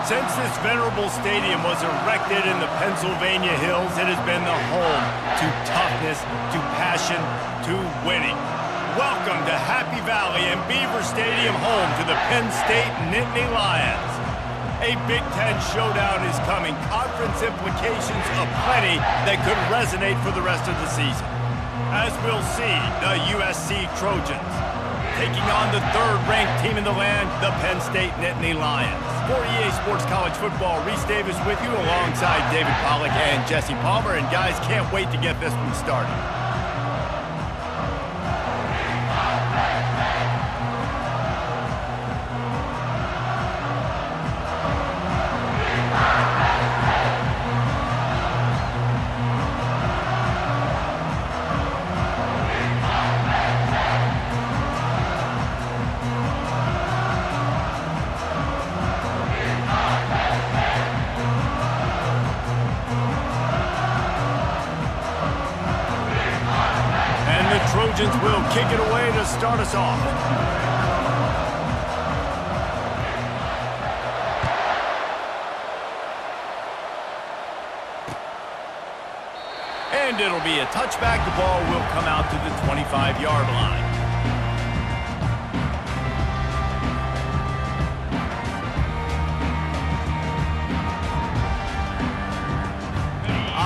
Since this venerable stadium was erected in the Pennsylvania Hills, it has been the home to toughness, to passion, to winning. Welcome to Happy Valley and Beaver Stadium, home to the Penn State Nittany Lions. A Big Ten showdown is coming. Conference implications aplenty that could resonate for the rest of the season. As we'll see, the USC Trojans taking on the third-ranked team in the land, the Penn State Nittany Lions. For EA Sports College Football, Reese Davis with you alongside David Pollack and Jesse Palmer. And guys, can't wait to get this one started. Trojans will kick it away to start us off. And it'll be a touchback. The ball will come out to the 25-yard line.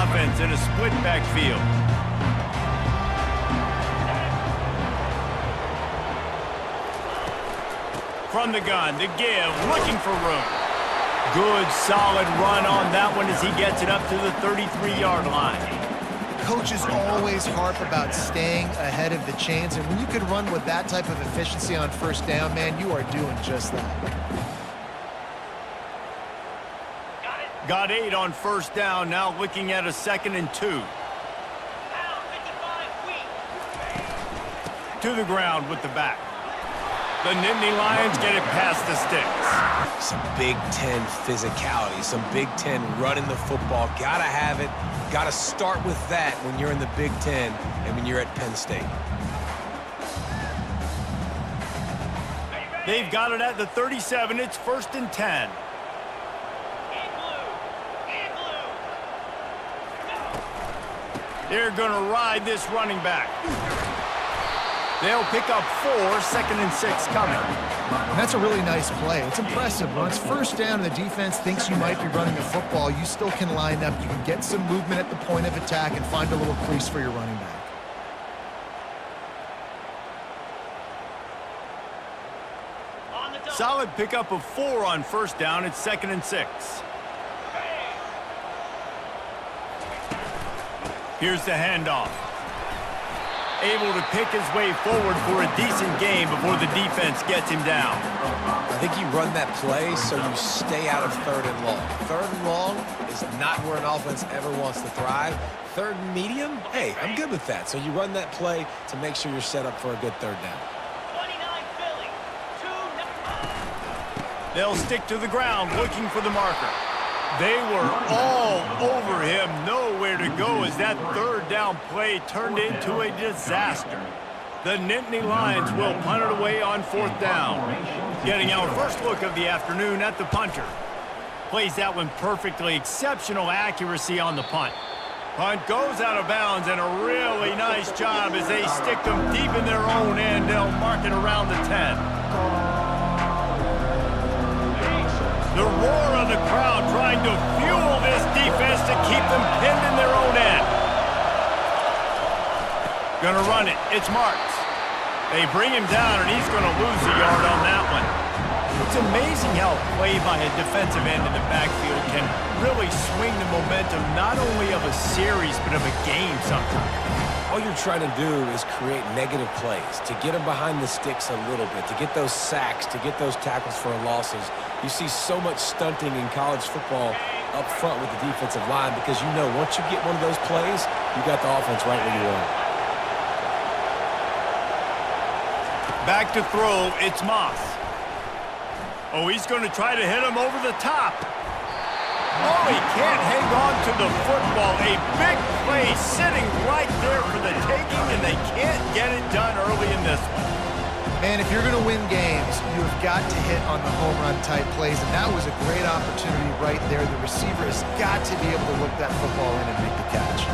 Offense in a split backfield. From the gun, the give, looking for room. Good, solid run on that one as he gets it up to the 33-yard line. Coaches always harp about staying ahead of the chains, and when you can run with that type of efficiency on first down, man, you are doing just that. Got 8 on first down, now looking at a 2nd and 2. To the ground with the back. The Nittany Lions get it past the sticks. Some Big Ten physicality, some Big Ten running the football. Gotta have it. Gotta start with that when you're in the Big Ten and when you're at Penn State. They've got it at the 37. It's 1st and 10. They're gonna ride this running back. They'll pick up 4, 2nd and 6 coming. And that's a really nice play. It's impressive. When it's first down and the defense thinks you might be running the football, you still can line up. You can get some movement at the point of attack and find a little crease for your running back. Solid pickup of 4 on first down. It's 2nd and 6. Here's the handoff. Able to pick his way forward for a decent game before the defense gets him down. I think you run that play so you stay out of 3rd and long. 3rd and long is not where an offense ever wants to thrive. 3rd and medium, hey, I'm good with that. So you run that play to make sure you're set up for a good 3rd down. They'll stick to the ground looking for the marker. They were all over him, nowhere to go as that 3rd down play turned into a disaster. The Nittany Lions will punt it away on 4th down. Getting our first look of the afternoon at the punter. Plays that one perfectly, exceptional accuracy on the punt. Punt goes out of bounds, and a really nice job as they stick them deep in their own end. They'll mark it around the 10. The roar of the crowd trying to fuel this defense to keep them pinned in their own end. Gonna run it. It's Marks. They bring him down, and he's gonna lose a yard on that one. It's amazing how play by a defensive end in the backfield can really swing the momentum not only of a series, but of a game sometimes. All you're trying to do is create negative plays, to get them behind the sticks a little bit, to get those sacks, to get those tackles for losses. You see so much stunting in college football up front with the defensive line because you know once you get one of those plays, you got the offense right where you want it. Back to throw, it's Moss. Oh, he's going to try to hit him over the top. Oh, he can't hang on to the football. A big play sitting right there for the taking, and they can't get it done early in this one. Man, if you're going to win games, you have got to hit on the home run type plays, and that was a great opportunity right there. The receiver has got to be able to look that football in and make the catch.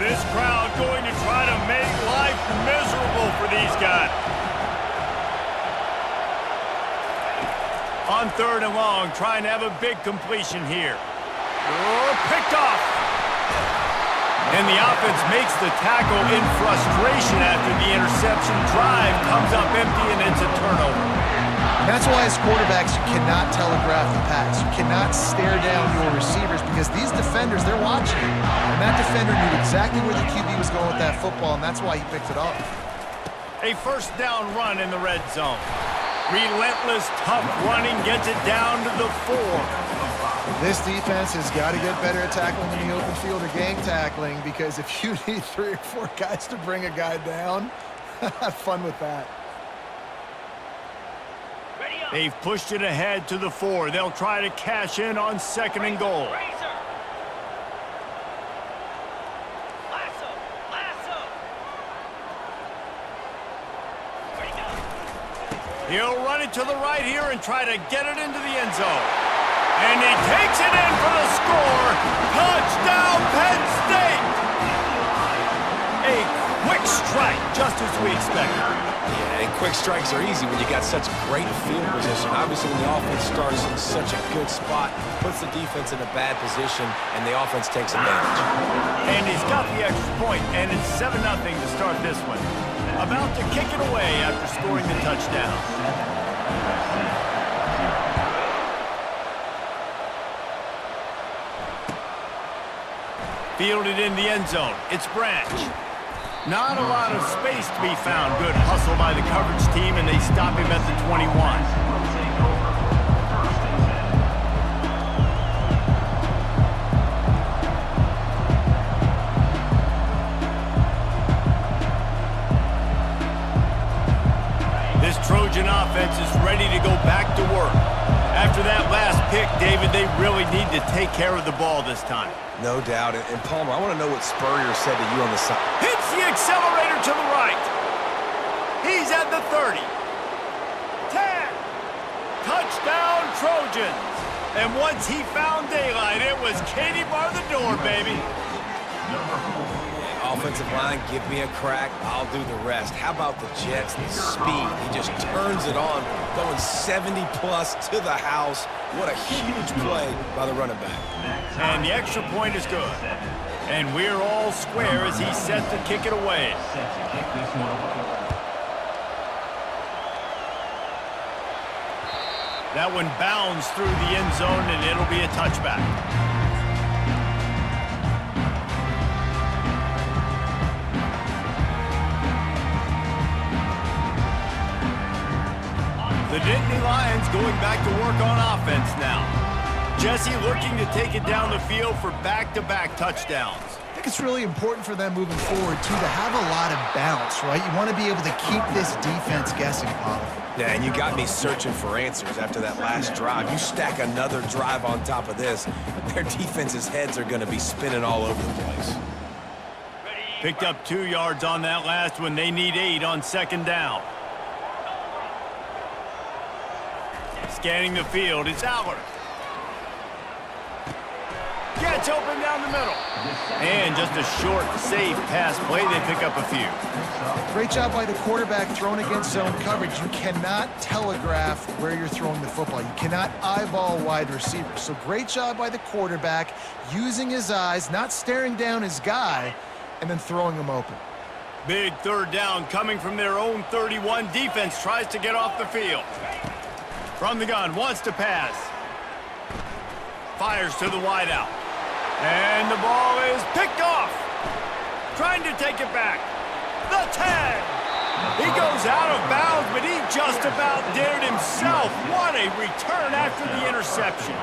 This crowd going to try to make life miserable for these guys. On 3rd and long, trying to have a big completion here. Oh, picked off. And the offense makes the tackle in frustration after the interception. Drive comes up empty, and it's a turnover. And that's why as quarterbacks, you cannot telegraph the pass. You cannot stare down your receivers because these defenders, they're watching. And that defender knew exactly where the QB was going with that football, and that's why he picked it up. A first down run in the red zone. Relentless, tough running gets it down to the 4. This defense has got to get better at tackling in the open field or gang tackling, because if you need 3 or 4 guys to bring a guy down, have fun with that. They've pushed it ahead to the 4. They'll try to cash in on 2nd and goal. He'll run it to the right here and try to get it into the end zone. And he takes it in for the score. Touchdown, Penn State! A quick strike, just as we expected. Yeah, and quick strikes are easy when you got such great field position. Obviously, when the offense starts in such a good spot, puts the defense in a bad position, and the offense takes advantage. And he's got the extra point, and it's 7-0 to start this one. About to kick it away after scoring the touchdown. Fielded in the end zone. It's Branch. Not a lot of space to be found. Good hustle by the coverage team, and they stop him at the 21. This Trojan offense is ready to go back to work. After that last pick, David, they really need to take care of the ball this time. No doubt. And Palmer, I want to know what Spurrier said to you on the side. Hits the accelerator to the right. He's at the 30. 10. Touchdown, Trojans. And once he found daylight, it was Katie bar the door, baby. Offensive line, give me a crack, I'll do the rest. How about the Jets, the speed? He just turns it on, going 70-plus to the house. What a huge play by the running back. And the extra point is good. And we're all square as he's set to kick it away. That one bounds through the end zone, and it'll be a touchback. The Nittany Lions going back to work on offense now. Jesse looking to take it down the field for back-to-back touchdowns. I think it's really important for them moving forward, too, to have a lot of bounce, right? You want to be able to keep this defense guessing, Pollard. Yeah, and you got me searching for answers after that last drive. You stack another drive on top of this, their defense's heads are going to be spinning all over the place. Picked up 2 yards on that last one. They need 8 on 2nd down. Scanning the field, it's Allard. Gets open down the middle. And just a short, safe pass play. They pick up a few. Great job by the quarterback throwing against zone coverage. You cannot telegraph where you're throwing the football. You cannot eyeball wide receivers. So great job by the quarterback using his eyes, not staring down his guy, and then throwing him open. Big 3rd down coming from their own 31. Defense tries to get off the field. From the gun, wants to pass. Fires to the wideout. And the ball is picked off. Trying to take it back. The 10. He goes out of bounds, but he just about dared himself. What a return after the interception.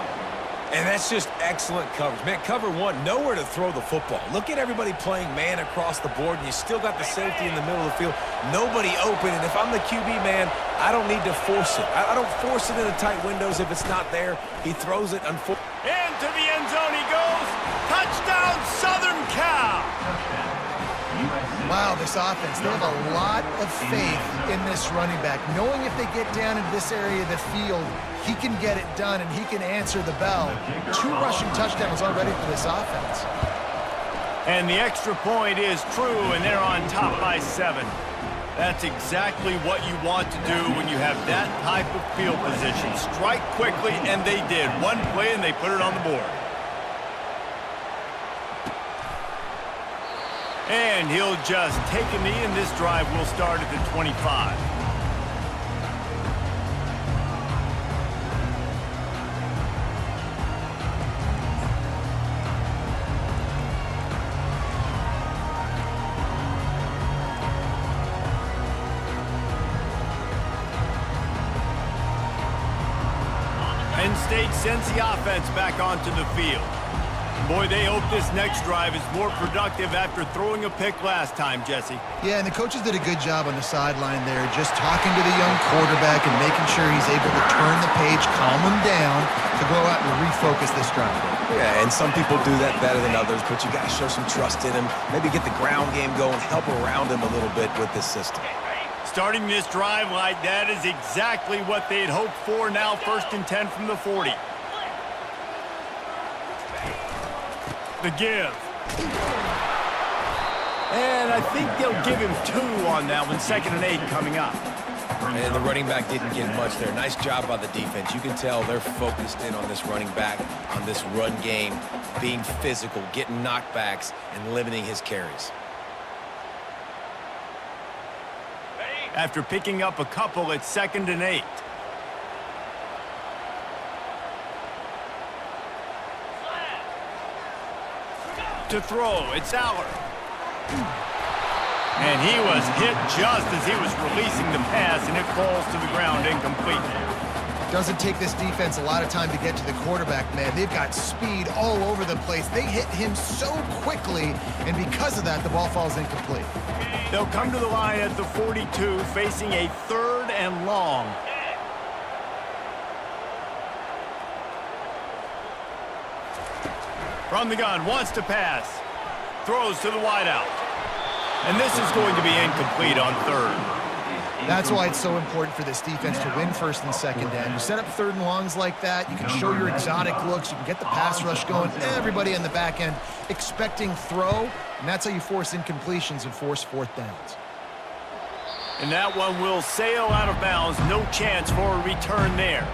And that's just excellent coverage. Man, cover 1, nowhere to throw the football. Look at everybody playing man across the board, and you still got the safety in the middle of the field. Nobody open, and if I'm the QB, man, I don't need to force it. I don't force it into tight windows if it's not there. He throws it. Into the end zone he goes. Touchdown, Southern Cal. this offense. They have a lot of faith in this running back, knowing if they get down into this area of the field, he can get it done and he can answer the bell. 2 rushing touchdowns already for this offense. And the extra point is true, and they're on top by 7. That's exactly what you want to do when you have that type of field position. Strike quickly, and they did. One play, and they put it on the board. And he'll just take a knee, and this drive will start at the 25. Penn State sends the offense back onto the field. Boy, they hope this next drive is more productive after throwing a pick last time, Jesse. Yeah, and the coaches did a good job on the sideline there, just talking to the young quarterback and making sure he's able to turn the page, calm him down, to go out and refocus this drive. Yeah, and some people do that better than others, but you got to show some trust in him. Maybe get the ground game going, help around him a little bit with this system. Starting this drive like that is exactly what they had hoped for. Now 1st and 10 from the 40. The give. And I think they'll give him 2 on that one. 2nd and 8 coming up. And the running back didn't get much there. Nice job by the defense. You can tell they're focused in on this running back, on this run game, being physical, getting knockbacks, and limiting his carries. After picking up a couple, it's 2nd and 8. To throw, it's Aller. And he was hit just as he was releasing the pass, and it falls to the ground incomplete. Doesn't take this defense a lot of time to get to the quarterback, man. They've got speed all over the place. They hit him so quickly, and because of that, the ball falls incomplete. They'll come to the line at the 42, facing a 3rd and long. From the gun, wants to pass. Throws to the wideout. And this is going to be incomplete on 3rd. That's why it's so important for this defense to win 1st and 2nd down. You set up 3rd and longs like that, you can show your exotic looks, you can get the pass rush going, everybody on the back end expecting throw, and that's how you force incompletions and force 4th downs. And that one will sail out of bounds. No chance for a return there.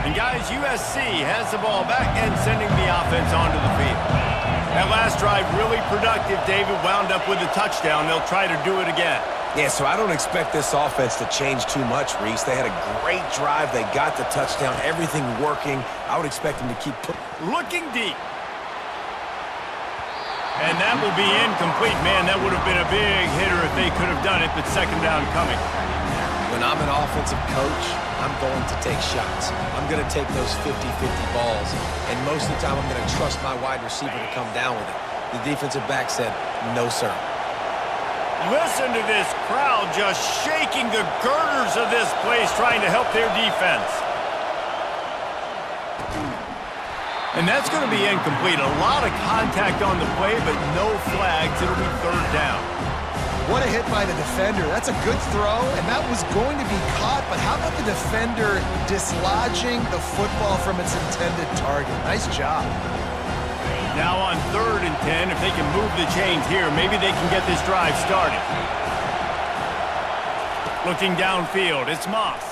And guys, USC has the ball back and sending the offense onto the field. That last drive really productive. David wound up with a touchdown. They'll try to do it again. Yeah, so I don't expect this offense to change too much, Reese. They had a great drive. They got the touchdown. Everything working. I would expect them to keep looking deep. And that will be incomplete. Man, that would have been a big hitter if they could have done it, but 2nd down coming. When I'm an offensive coach, I'm going to take shots. I'm going to take those 50-50 balls, and most of the time I'm going to trust my wide receiver to come down with it. The defensive back said, no, sir. Listen to this crowd just shaking the girders of this place, trying to help their defense. And that's going to be incomplete. A lot of contact on the play, but no flags. It'll be 3rd down. What a hit by the defender. That's a good throw, and that was going to be caught, but how about the defender dislodging the football from its intended target? Nice job. Now on 3rd and 10, if they can move the chains here, maybe they can get this drive started. Looking downfield, it's Moss.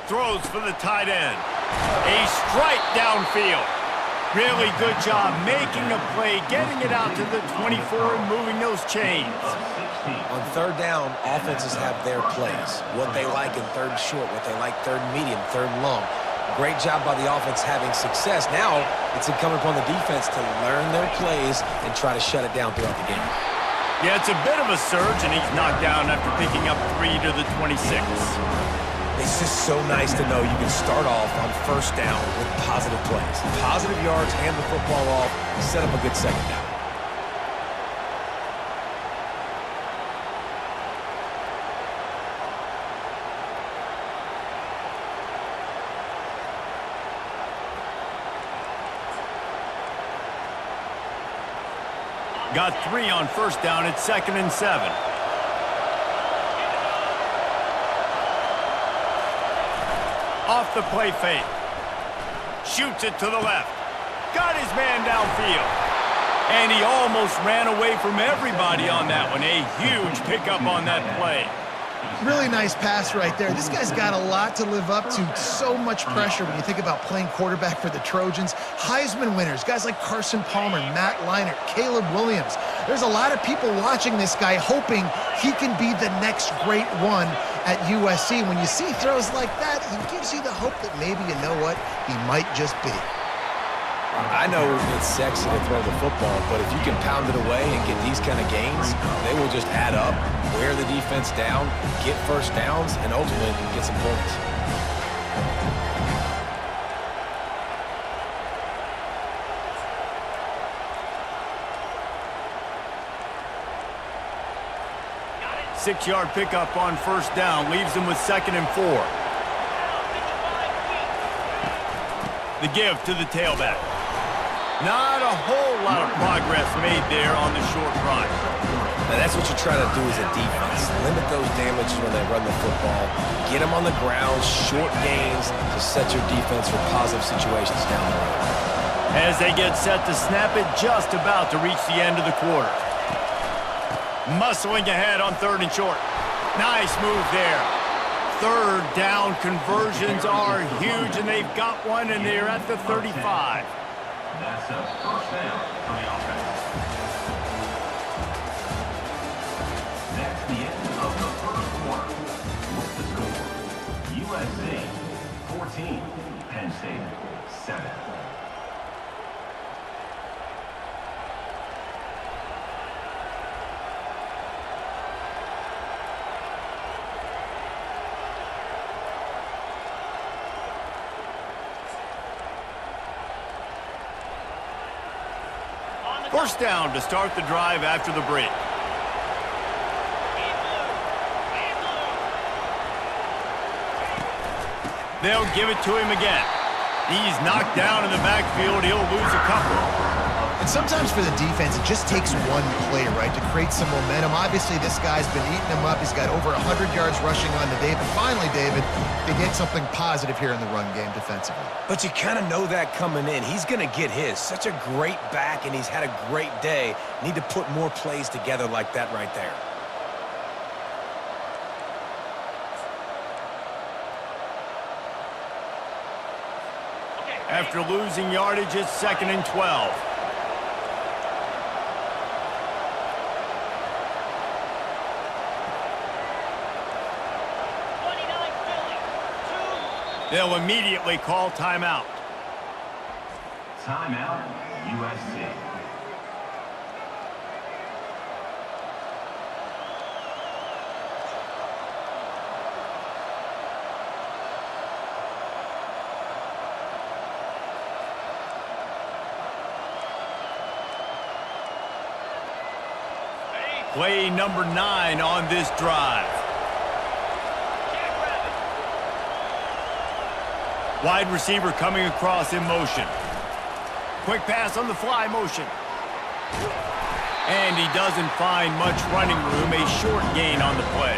Throws for the tight end. A strike downfield. Really good job making a play, getting it out to the 24 and moving those chains. On 3rd down, offenses have their plays. What they like in 3rd and short, what they like 3rd and medium, 3rd and long. Great job by the offense having success. Now it's incumbent upon the defense to learn their plays and try to shut it down throughout the game. Yeah, it's a bit of a surge, and he's knocked down after picking up 3 to the 26. It's just so nice to know you can start off on 1st down with positive plays. Positive yards, hand the football off, set up a good 2nd down. Got 3 on first down at 2nd and 7. Off the play fake. Shoots it to the left. Got his man downfield. And he almost ran away from everybody on that one. A huge pickup on that play. Really nice pass right there. This guy's got a lot to live up to. So much pressure when you think about playing quarterback for the Trojans. Heisman winners, guys like Carson Palmer, Matt Leinart, Caleb Williams. There's a lot of people watching this guy hoping he can be the next great one at USC. When you see throws like that, he gives you the hope that maybe, you know what, he might just be. I know it's sexy to throw the football, but if you can pound it away and get these kind of gains, they will just add up, wear the defense down, get first downs, and ultimately get some points. Six-yard pickup on first down leaves them with 2nd and 4. The give to the tailback. Not a whole lot of progress made there on the short run. Now that's what you try to do as a defense. Limit those damages when they run the football. Get them on the ground, short gains to set your defense for positive situations down the road. As they get set to snap it, just about to reach the end of the quarter. Muscling ahead on 3rd and short. Nice move there. 3rd down conversions are huge, and they've got one, and they're at the 35. That's a first down for the offense. That's the end of the first quarter. With the score, USC 14, Penn State 7. First down to start the drive after the break. They'll give it to him again. He's knocked down in the backfield. He'll lose a couple. And sometimes for the defense, it just takes one play, right, to create some momentum. Obviously, this guy's been eating them up. He's got over 100 yards rushing on the day. But finally, David, they get something positive here in the run game defensively. But you kind of know that coming in. He's going to get his. Such a great back, and he's had a great day. Need to put more plays together like that right there. After losing yardage, it's 2nd and 12. They'll immediately call timeout. Timeout, USC. Play number 9 on this drive. Wide receiver coming across in motion. Quick pass on the fly motion. And he doesn't find much running room. A short gain on the play.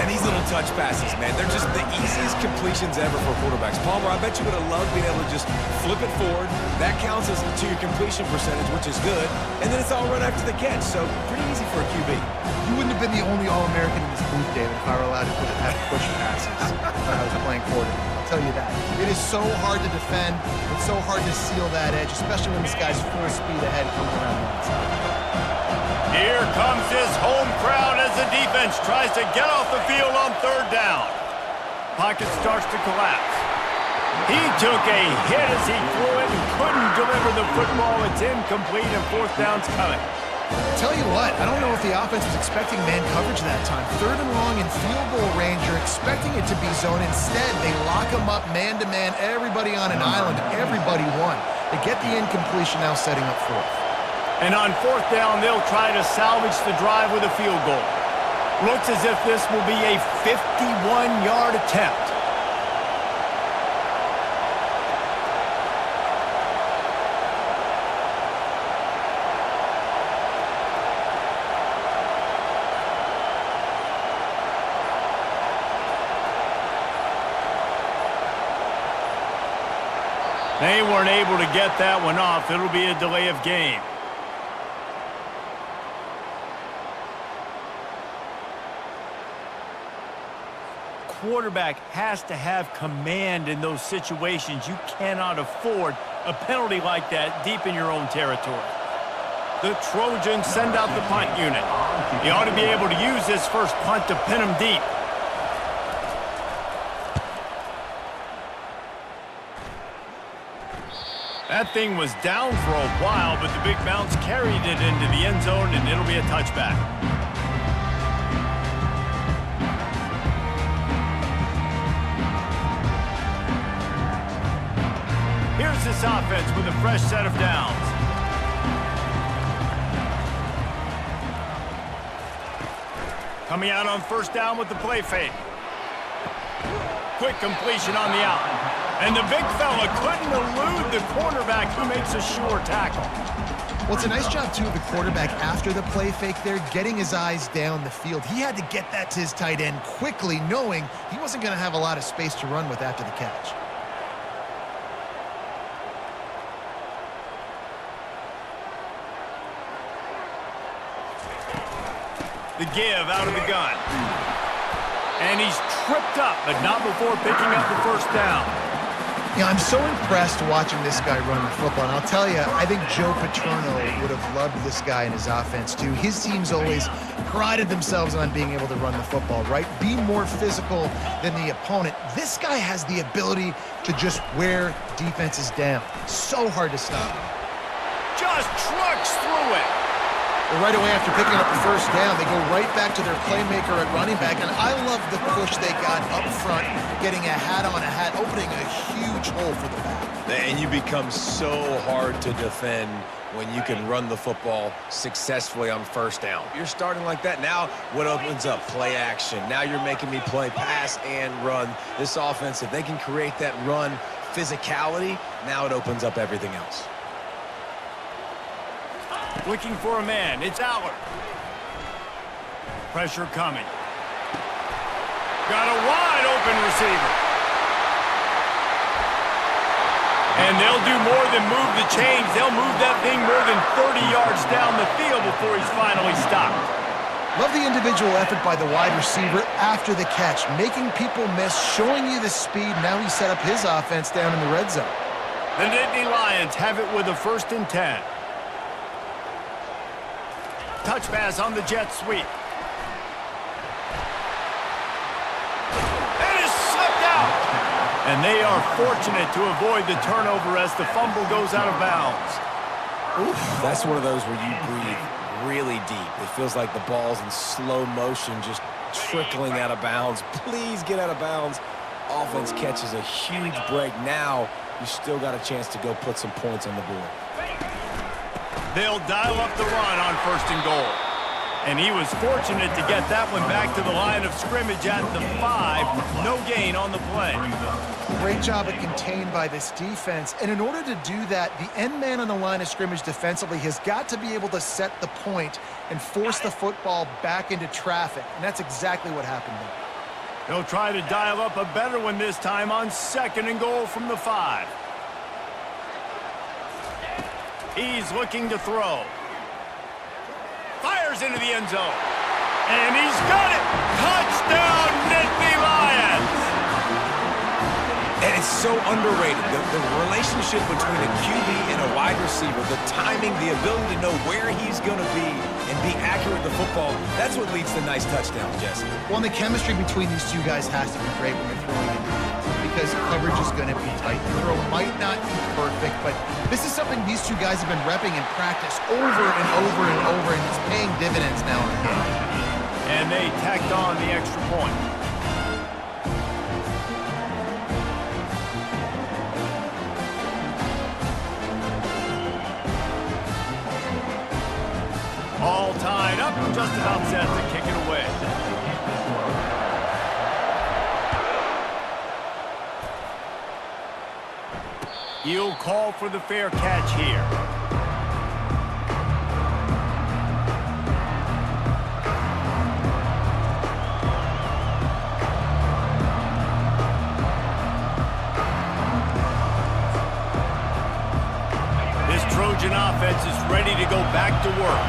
And these little touch passes, man, they're just the easiest completions ever for quarterbacks. Palmer, I bet you would have loved being able to just flip it forward. That counts as to your completion percentage, which is good. And then it's all run after the catch, so pretty easy for a QB. You wouldn't have been the only All-American in this booth, David, if I were allowed to have push passes when I was playing quarterback. I'll tell you that. It is so hard to defend. It's so hard to seal that edge, especially when this guy's full speed ahead coming around the outside. Here comes his home crowd as the defense tries to get off the field on 3rd down. Pocket starts to collapse. He took a hit as he threw it and couldn't deliver the football. It's incomplete and 4th down's coming. Tell you what, I don't know if the offense was expecting man coverage that time. 3rd and long in field goal range, you're expecting it to be zone. Instead, they lock him up man-to-man, everybody on an island, everybody won. They get the incompletion now setting up 4th. And on 4th down, they'll try to salvage the drive with a field goal. Looks as if this will be a 51-yard attempt. They weren't able to get that one off. It'll be a delay of game. Quarterback has to have command in those situations. You cannot afford a penalty like that deep in your own territory. The Trojans send out the punt unit. He ought to be able to use this first punt to pin him deep. That thing was down for a while, but the big bounce carried it into the end zone, and it'll be a touchback. Here's this offense with a fresh set of downs. Coming out on first down with the play fake. Quick completion on the out. And the big fella couldn't elude the cornerback who makes a sure tackle. Well, it's a nice job, too, of the quarterback after the play fake there, getting his eyes down the field. He had to get that to his tight end quickly, knowing he wasn't going to have a lot of space to run with after the catch. The give out of the gun. And he's tripped up, but not before picking up the first down. Yeah, I'm so impressed watching this guy run the football. And I'll tell you, I think Joe Paterno would have loved this guy in his offense, too. His teams always prided themselves on being able to run the football, right? Be more physical than the opponent. This guy has the ability to just wear defenses down. So hard to stop. Just trucks through it. Well, right away after picking up the first down, they go right back to their playmaker at running back. And I love the push they got up front, getting a hat on a hat, opening a huge hole for the back. And you become so hard to defend when you can run the football successfully on first down. You're starting like that. Now what opens up? Play action. Now you're making me play pass and run. This offense, if they can create that run physicality, now it opens up everything else. Looking for a man. It's Allard. Pressure coming. Got a wide open receiver. And they'll do more than move the chains. They'll move that thing more than 30 yards down the field before he's finally stopped. Love the individual effort by the wide receiver after the catch, making people miss, showing you the speed. Now he set up his offense down in the red zone. The Nittany Lions have it with a 1st and 10. Touch pass on the jet sweep. It is slipped out. And they are fortunate to avoid the turnover as the fumble goes out of bounds. Oof, that's one of those where you breathe really deep. It feels like the ball's in slow motion, just trickling out of bounds. Please get out of bounds. Offense catches a huge break. Now you still got a chance to go put some points on the board. They'll dial up the run on 1st and goal. And he was fortunate to get that one back to the line of scrimmage at the 5. No gain on the play. Great job of contained by this defense. And in order to do that, the end man on the line of scrimmage defensively has got to be able to set the point and force the football back into traffic. And that's exactly what happened there. They'll try to dial up a better one this time on 2nd and goal from the 5. He's looking to throw. Fires into the end zone. And he's got it. Touchdown, Nittany Lions. And it's so underrated. The relationship between a QB and a wide receiver, the timing, the ability to know where he's going to be and be accurate with the football, that's what leads to nice touchdowns, Jesse. Well, and the chemistry between these two guys has to be great when you're throwing into the because coverage is going to be tight. The throw might not be perfect, but this is something these two guys have been repping in practice over and over and over, and it's paying dividends now in the game. And they tacked on the extra point. All tied up, just about set to kick it away. He'll call for the fair catch here. Trojan offense is ready to go back to work.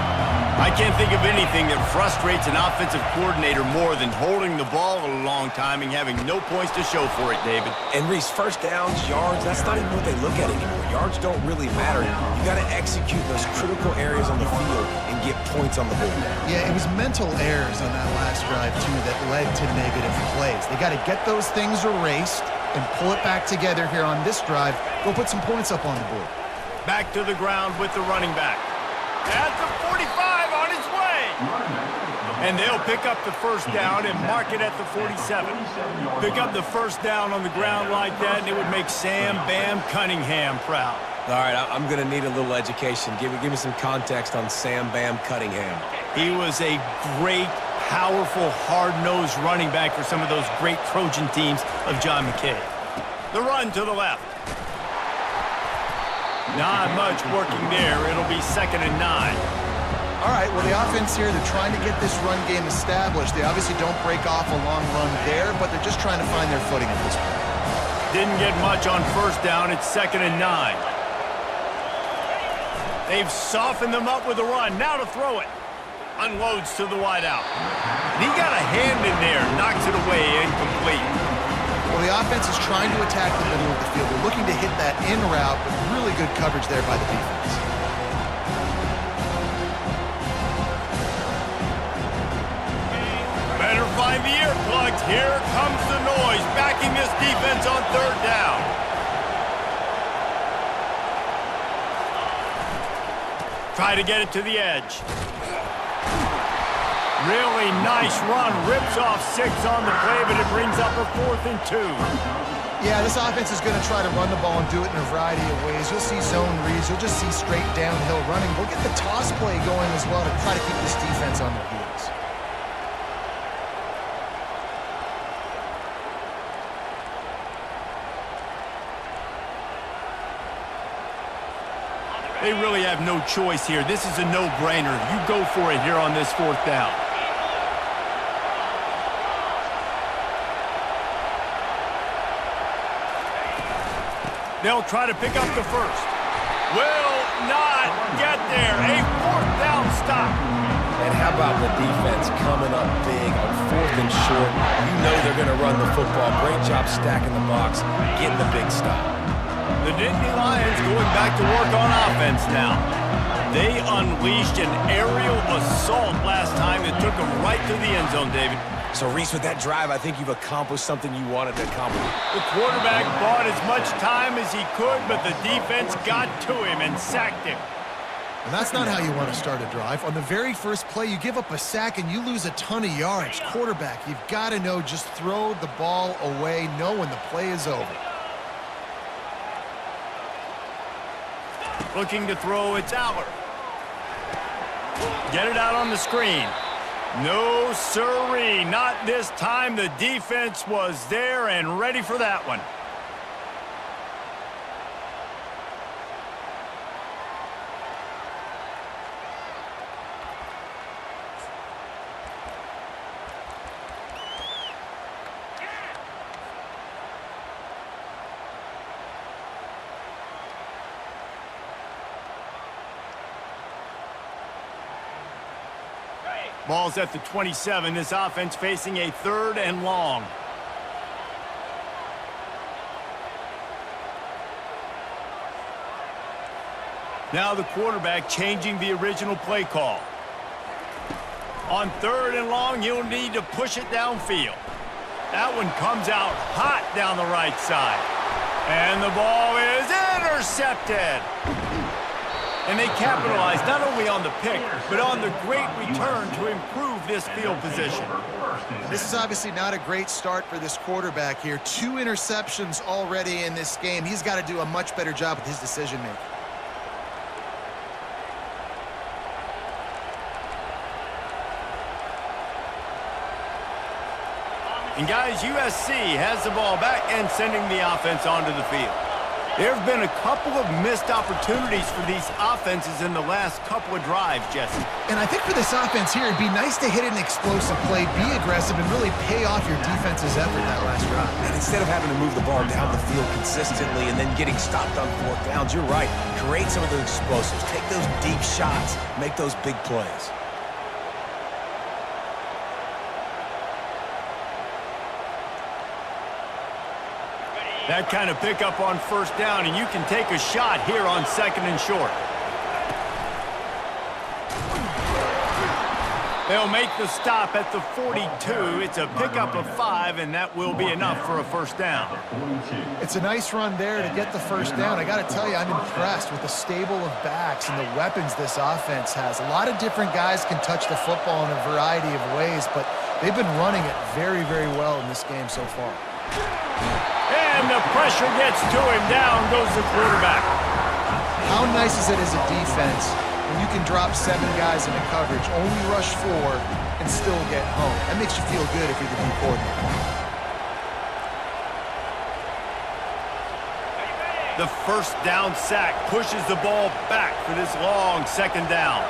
I can't think of anything that frustrates an offensive coordinator more than holding the ball a long time and having no points to show for it, David. And Reese, first downs, yards, that's not even what they look at anymore. Yards don't really matter. You got to execute those critical areas on the field and get points on the board. Yeah, it was mental errors on that last drive, too, that led to negative plays. They got to get those things erased and pull it back together here on this drive. Go put some points up on the board. Back to the ground with the running back. At the 45 on his way. And they'll pick up the first down and mark it at the 47. Pick up the first down on the ground like that, and it would make Sam Bam Cunningham proud. All right, I'm going to need a little education. Give me some context on Sam Bam Cunningham. He was a great, powerful, hard-nosed running back for some of those great Trojan teams of John McKay. The run to the left. Not much working there. It'll be 2nd and 9. All right, well, the offense here, they're trying to get this run game established. They obviously don't break off a long run there, but they're just trying to find their footing at this point. Didn't get much on first down. It's 2nd and 9. They've softened them up with a run. Now to throw it. Unloads to the wideout. And he got a hand in there. Knocks it away. Incomplete. Well, the offense is trying to attack the middle of the field. They're looking to hit that in route, but really good coverage there by the defense. Better find the earplugs. Here comes the noise, backing this defense on 3rd down. Try to get it to the edge. Really nice run. Rips off 6 on the play, but it brings up a 4th and 2. Yeah, this offense is going to try to run the ball and do it in a variety of ways. You'll see zone reads. You'll just see straight downhill running. We'll get the toss play going as well to try to keep this defense on their heels. They really have no choice here. This is a no-brainer. You go for it here on this 4th down. They'll try to pick up the first. Will not get there. A 4th down stop. And how about the defense coming up big on 4th and short? You know they're going to run the football. Great job stacking the box, getting the big stop. The Nittany Lions going back to work on offense now. They unleashed an aerial assault last time that took them right to the end zone, David. So, Reese, with that drive, I think you've accomplished something you wanted to accomplish. The quarterback bought as much time as he could, but the defense got to him and sacked him. And that's not how you want to start a drive. On the very first play, you give up a sack and you lose a ton of yards. Quarterback, you've got to know, just throw the ball away, know when the play is over. Looking to throw, it's Aller. Get it out on the screen. No sirree, not this time. The defense was there and ready for that one. Ball's at the 27. This offense facing a 3rd and long. Now the quarterback changing the original play call. On 3rd and long, you'll need to push it downfield. That one comes out hot down the right side. And the ball is intercepted. And they capitalized not only on the pick, but on the great return to improve this field position. This is obviously not a great start for this quarterback here. 2 interceptions already in this game. He's got to do a much better job with his decision-making. And guys, USC has the ball back and sending the offense onto the field. There have been a couple of missed opportunities for these offenses in the last couple of drives, Jesse. And I think for this offense here, it'd be nice to hit an explosive play, be aggressive, and really pay off your defense's effort that last drive. And instead of having to move the ball down the field consistently and then getting stopped on fourth downs, you're right. Create some of those explosives. Take those deep shots. Make those big plays. That kind of pickup on first down, and you can take a shot here on second and short. They'll make the stop at the 42. It's a pickup of 5, and that will be enough for a first down. It's a nice run there to get the first down. I got to tell you, I'm impressed with the stable of backs and the weapons this offense has. A lot of different guys can touch the football in a variety of ways, but they've been running it very, very well in this game so far. And the pressure gets to him. Down goes the quarterback. How nice is it as a defense when you can drop 7 guys into coverage, only rush 4, and still get home? That makes you feel good if you're the D coordinator. The first down sack pushes the ball back for this long second down.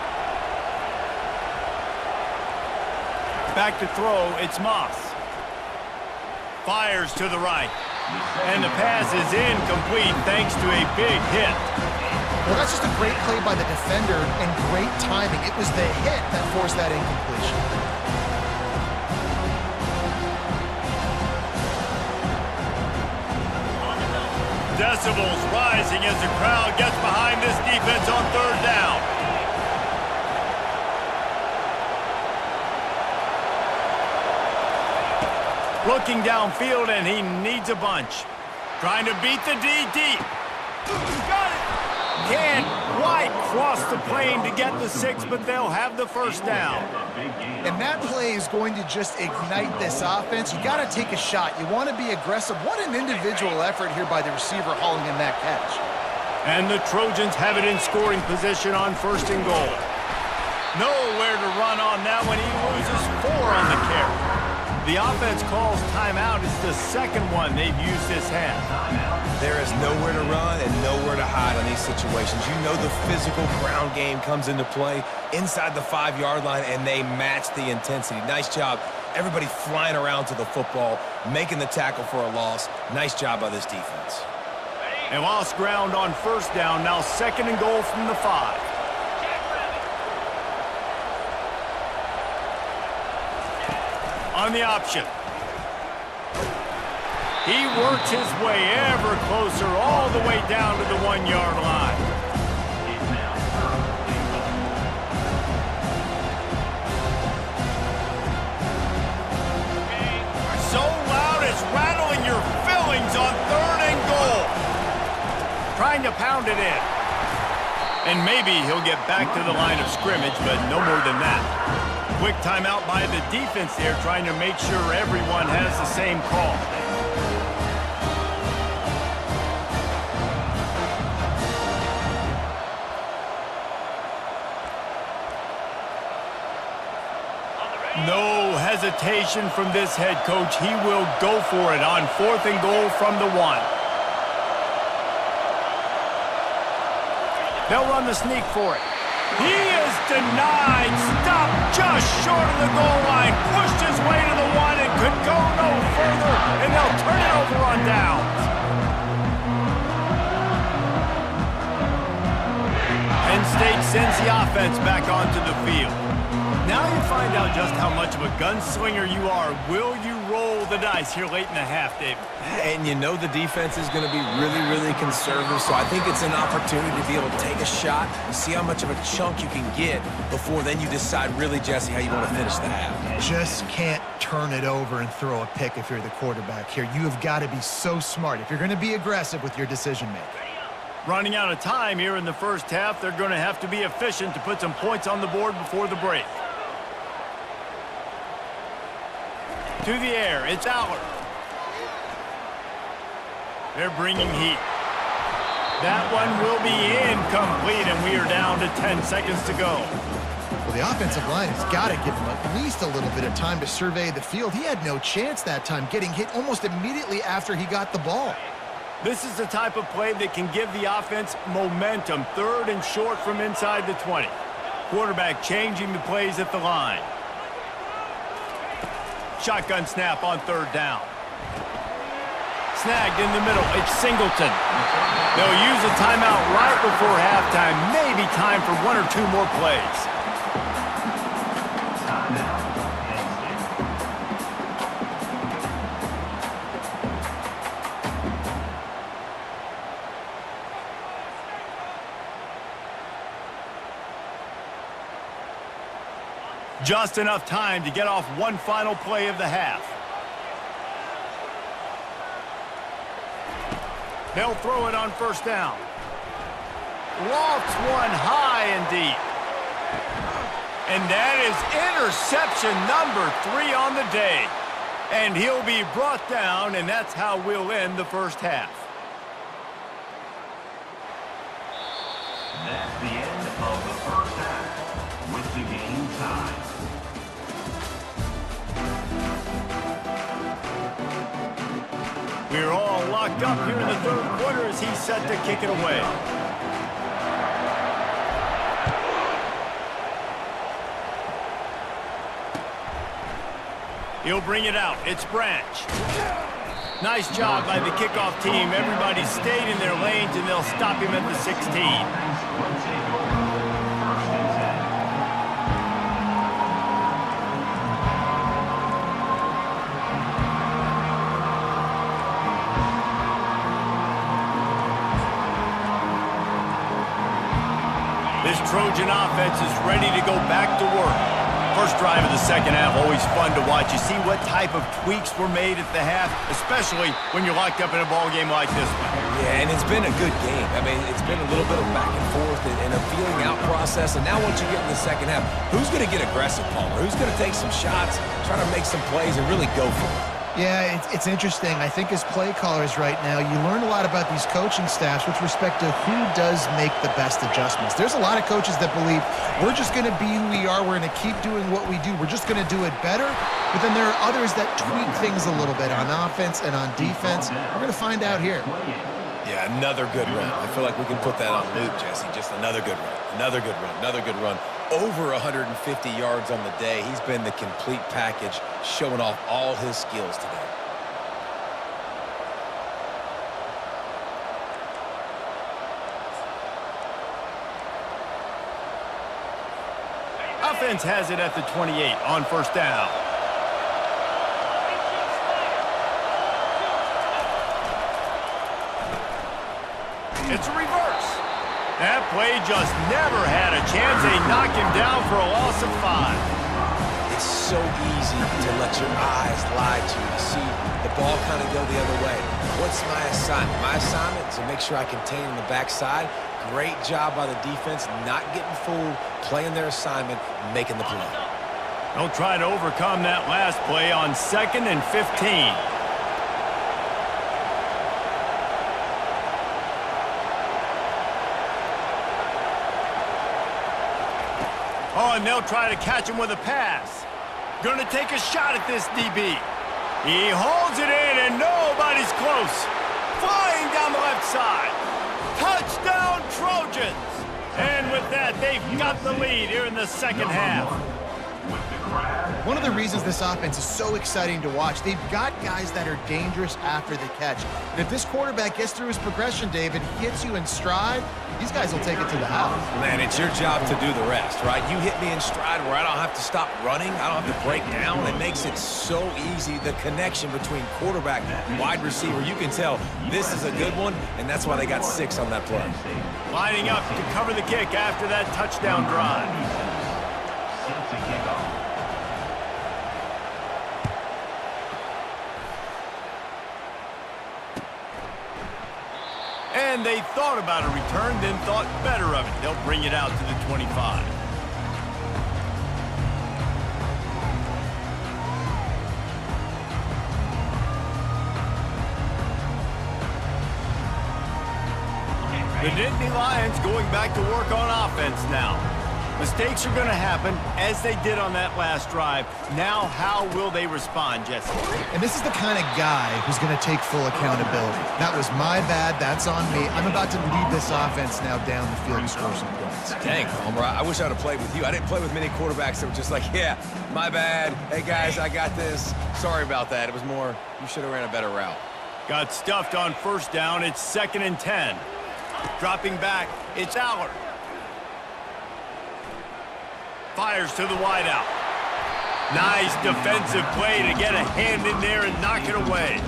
Back to throw, it's Moss. Fires to the right. And the pass is incomplete thanks to a big hit. Well, that's just a great play by the defender and great timing. It was the hit that forced that incompletion. Decibels rising as the crowd gets behind this defense on third down. Looking downfield, and he needs a bunch. Trying to beat the D deep. Got it! Can't quite cross the plane to get the 6, but they'll have the first down. And that play is going to just ignite this offense. You got to take a shot. You want to be aggressive. What an individual effort here by the receiver hauling in that catch. And the Trojans have it in scoring position on first and goal. Nowhere to run on that one. He loses 4 on the carry. The offense calls timeout. It's the second one they've used this half. There is nowhere to run and nowhere to hide on these situations. You know the physical ground game comes into play inside the 5-yard line, and they match the intensity. Nice job. Everybody flying around to the football, making the tackle for a loss. Nice job by this defense. They lost ground on first down. Now second and goal from the 5. On the option. He works his way ever closer all the way down to the 1-yard line. So loud it's rattling your fillings on third and goal. Trying to pound it in. And maybe he'll get back to the line of scrimmage, but no more than that. Quick timeout by the defense there, trying to make sure everyone has the same call. No hesitation from this head coach. He will go for it on fourth and goal from the 1. They'll run the sneak for it. He is denied. Stopped just short of the goal line. Pushed his way to the 1 and could go no further. And they'll turn it over on downs. Penn State sends the offense back onto the field. Now you find out just how much of a gunslinger you are. Will you roll the dice here late in the half, David? And you know the defense is going to be really, really conservative, so I think it's an opportunity to be able to take a shot and see how much of a chunk you can get before then you decide really, Jesse, how you want to finish the half. Just can't turn it over and throw a pick if you're the quarterback here. You have got to be so smart if you're going to be aggressive with your decision-making. Running out of time here in the first half, they're going to have to be efficient to put some points on the board before the break. To the air, it's Allard. They're bringing heat. That one will be incomplete, and we are down to 10 seconds to go. Well, the offensive line has got to give him at least a little bit of time to survey the field. He had no chance that time, getting hit almost immediately after he got the ball. This is the type of play that can give the offense momentum. 3rd and short from inside the 20. Quarterback changing the plays at the line. Shotgun snap on 3rd down. Snagged in the middle. It's Singleton. They'll use a timeout right before halftime. Maybe time for 1 or 2 more plays. Just enough time to get off one final play of the half. They'll throw it on 1st down. Lofts one high and deep. And that is interception number 3 on the day. And he'll be brought down, and that's how we'll end the first half. That's the end of the first half, with the game tied. We're all locked up here in the 3rd quarter as he's set to kick it away. He'll bring it out. It's Branch. Nice job by the kickoff team. Everybody stayed in their lanes, and they'll stop him at the 16. This Trojan offense is ready to go back to work. First drive of the second half, always fun to watch. You see what type of tweaks were made at the half, especially when you're locked up in a ball game like this one. Yeah, and it's been a good game. I mean, it's been a little bit of back and forth and a feeling out process. And now once you get in the second half, who's going to get aggressive, Palmer? Who's going to take some shots, try to make some plays, and really go for it? Yeah, it's interesting. I think as play callers right now, you learn a lot about these coaching staffs with respect to who does make the best adjustments. There's a lot of coaches that believe we're just going to be who we are. We're going to keep doing what we do. We're just going to do it better. But then there are others that tweak things a little bit on offense and on defense. We're going to find out here. Yeah, another good run. I feel like we can put that on loop, Jesse. Just another good run, another good run, another good run. Over 150 yards on the day. He's been the complete package, showing off all his skills today. Offense has it at the 28 on 1st down. It's a reverse. That play just never had a chance. They knock him down for a loss of 5. It's so easy to let your eyes lie to you. To see the ball kind of go the other way. What's my assignment? My assignment is to make sure I contain on the backside. Great job by the defense, not getting fooled, playing their assignment, making the play. They'll try to overcome that last play on 2nd and 15. Oh, and they'll try to catch him with a pass. Gonna take a shot at this DB. He holds it in, and nobody's close. Flying down the left side. Touchdown, Trojans! And with that, they've got the lead here in the second half. One of the reasons this offense is so exciting to watch, they've got guys that are dangerous after the catch. And if this quarterback gets through his progression, David, hits you in stride, these guys will take it to the house. Man, it's your job to do the rest, right? You hit me in stride where I don't have to stop running. I don't have to break down. It makes it so easy. The connection between quarterback and wide receiver, you can tell this is a good one, and that's why they got 6 on that play. Lining up to cover the kick after that touchdown drive. And they thought about a return, then thought better of it. They'll bring it out to the 25. The Nittany Lions going back to work on offense now. Mistakes are going to happen, as they did on that last drive. Now, how will they respond, Jesse? And this is the kind of guy who's going to take full accountability. That was my bad. That's on me. I'm about to lead this offense now down the field and score some points. Dang, Palmer, I wish I would have played with you. I didn't play with many quarterbacks that were just like, yeah, my bad. Hey, guys, I got this. Sorry about that. It was more, you should have ran a better route. Got stuffed on first down. It's 2nd and 10. Dropping back, it's Allard. Fires to the wideout. Nice defensive play to get a hand in there and knock it away.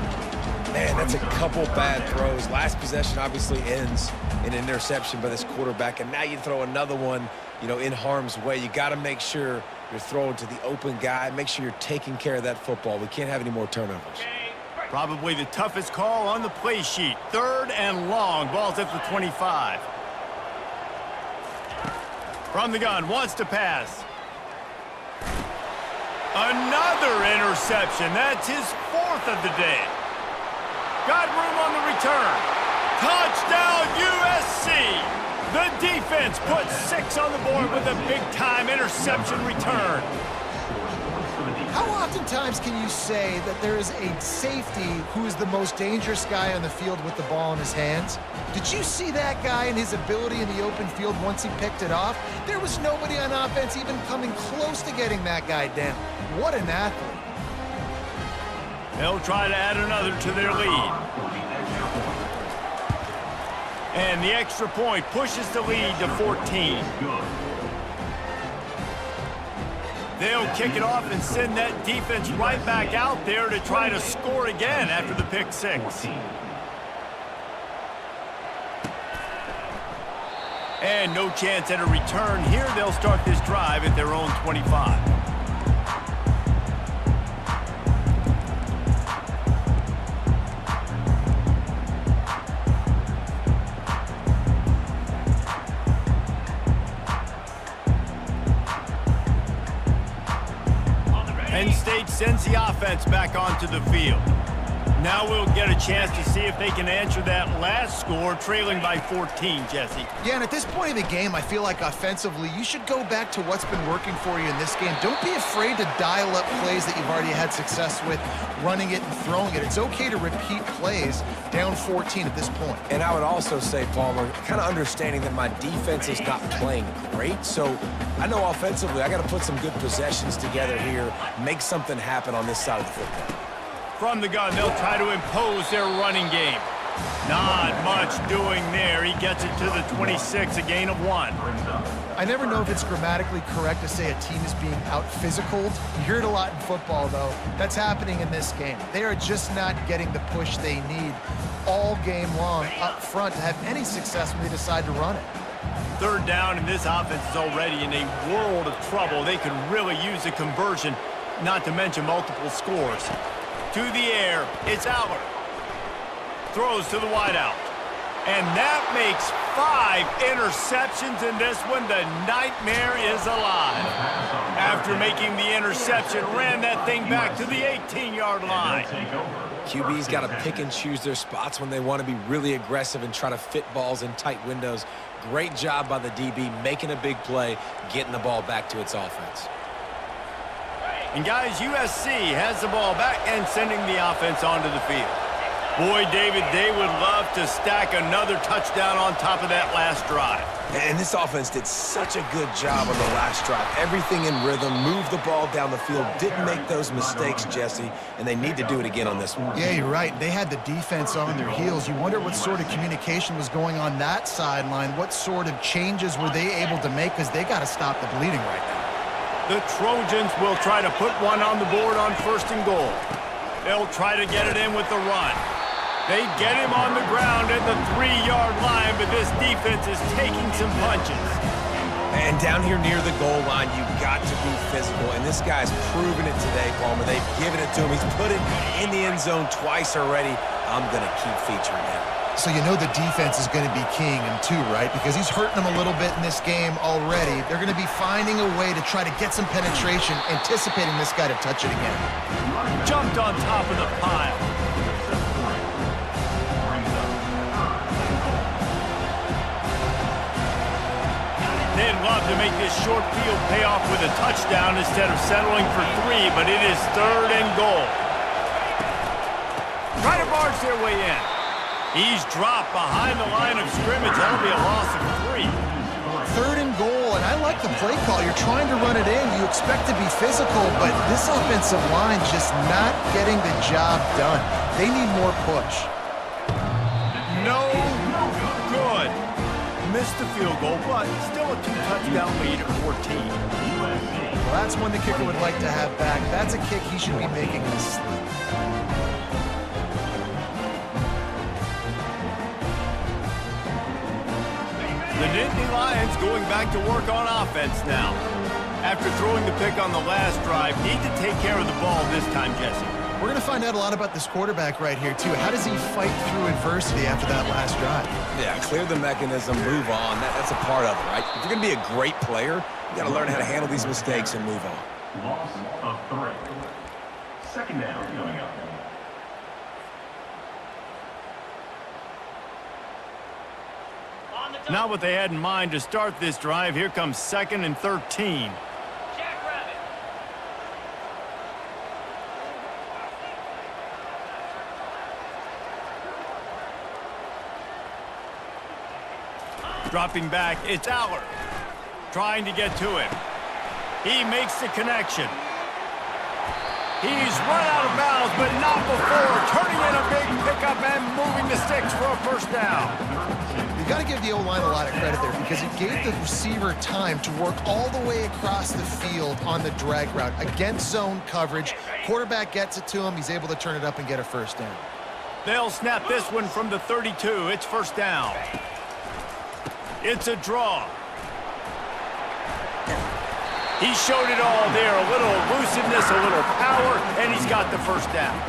Man, that's a couple bad throws. Last possession obviously ends in an interception by this quarterback, and now you throw another one, you know, in harm's way. You got to make sure you're throwing to the open guy. Make sure you're taking care of that football. We can't have any more turnovers. Probably the toughest call on the play sheet. 3rd and long. Ball's at the 25. From the gun, wants to pass. Another interception. That's his 4th of the day. Got room on the return. Touchdown, USC. The defense puts 6 on the board with a big-time interception return. How oftentimes can you say that there is a safety who is the most dangerous guy on the field with the ball in his hands? Did you see that guy and his ability in the open field once he picked it off? There was nobody on offense even coming close to getting that guy down. What an athlete. They'll try to add another to their lead. And the extra point pushes the lead to 14. They'll kick it off and send that defense right back out there to try to score again after the pick 6. And no chance at a return here. They'll start this drive at their own 25. Penn State sends the offense back onto the field. Now we'll get a chance to see if they can answer that last score, trailing by 14, Jesse. Yeah, and at this point in the game, I feel like offensively, you should go back to what's been working for you in this game. Don't be afraid to dial up plays that you've already had success with, running it and throwing it. It's okay to repeat plays down 14 at this point. And I would also say, Palmer, kind of understanding that my defense is not playing great, so I know offensively I got to put some good possessions together here, make something happen on this side of the football. From the gun, they'll try to impose their running game. Not much doing there. He gets it to the 26, a gain of 1. I never know if it's grammatically correct to say a team is being out-physicaled. You hear it a lot in football, though. That's happening in this game. They are just not getting the push they need all game long up front to have any success when they decide to run it. 3rd down, and this offense is already in a world of trouble. They could really use a conversion, not to mention multiple scores. To the air, it's Allard. Throws to the wideout. And that makes 5 interceptions in this one. The nightmare is alive. After making the interception, ran that thing back to the 18-yard line. QB's got to pick and choose their spots when they want to be really aggressive and try to fit balls in tight windows. Great job by the DB, making a big play, getting the ball back to its offense. And guys, USC has the ball back and sending the offense onto the field. Boy, David, they would love to stack another touchdown on top of that last drive. And this offense did such a good job on the last drive. Everything in rhythm, moved the ball down the field, didn't make those mistakes, Jesse, and they need to do it again on this one. Yeah, you're right. They had the defense on their heels. You wonder what sort of communication was going on that sideline. What sort of changes were they able to make, because they got to stop the bleeding right now. The Trojans will try to put one on the board on 1st and goal. They'll try to get it in with the run. They get him on the ground at the 3-yard line, but this defense is taking some punches. And down here near the goal line, you've got to be physical, and this guy's proven it today, Palmer. They've given it to him. He's put it in the end zone twice already. I'm going to keep featuring him. So you know the defense is going to be keying him too, right? Because he's hurting them a little bit in this game already. They're going to be finding a way to try to get some penetration, anticipating this guy to touch it again. Jumped on top of the pile. Then love to make this short field pay off with a touchdown instead of settling for 3, but it is 3rd and goal. Try to barge their way in. He's dropped behind the line of scrimmage. That'll be a loss of 3. 3rd and goal, and I like the play call. You're trying to run it in. You expect to be physical, but this offensive line just not getting the job done. They need more push. No good. Missed the field goal, but still a 2-touchdown lead at 14. Well, that's one the kicker would like to have back. That's a kick he should be making in his sleep. The Nittany Lions going back to work on offense now. After throwing the pick on the last drive, need to take care of the ball this time, Jesse. We're going to find out a lot about this quarterback right here, too. How does he fight through adversity after that last drive? Yeah, clear the mechanism, move on. That's a part of it, right? If you're going to be a great player, you got to learn how to handle these mistakes and move on. Loss of 3. Second down coming up. Not what they had in mind to start this drive. Here comes 2nd and 13. Dropping back, it's Aller. Trying to get to him. He makes the connection. He's run out of bounds, but not before. Turning in a big pickup and moving the sticks for a first down. You got to give the O-line a lot of credit there because it gave the receiver time to work all the way across the field on the drag route against zone coverage. Quarterback gets it to him. He's able to turn it up and get a first down. They'll snap this one from the 32. It's first down. It's a draw. He showed it all there. A little elusiveness, a little power, and he's got the first down.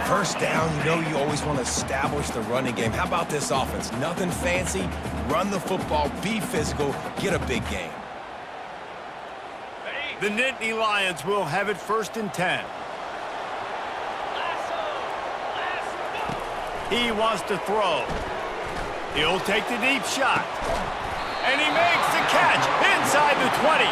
First down, you know you always want to establish the running game. How about this offense? Nothing fancy. Run the football, be physical, get a big game. The Nittany Lions will have it 1st and 10. He wants to throw. He'll take the deep shot. And he makes the catch inside the 20.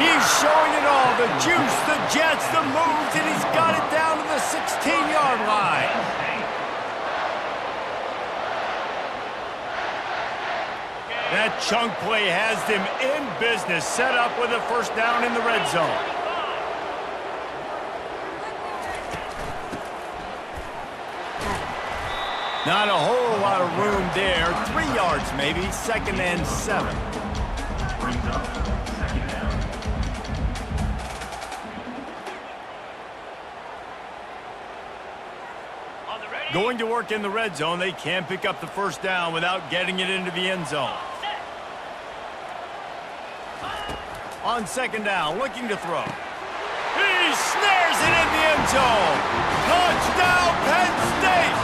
He's showing it all, the juice, the jets, the moves, and he's got it down to the 16-yard line. That chunk play has them in business, set up with a first down in the red zone. Not a whole lot of room there. 3 yards maybe, 2nd and 7. Brings up second down. Going to work in the red zone, they can pick up the first down without getting it into the end zone. On 2nd down, looking to throw. He snares it in the end zone. Touchdown, Penn State!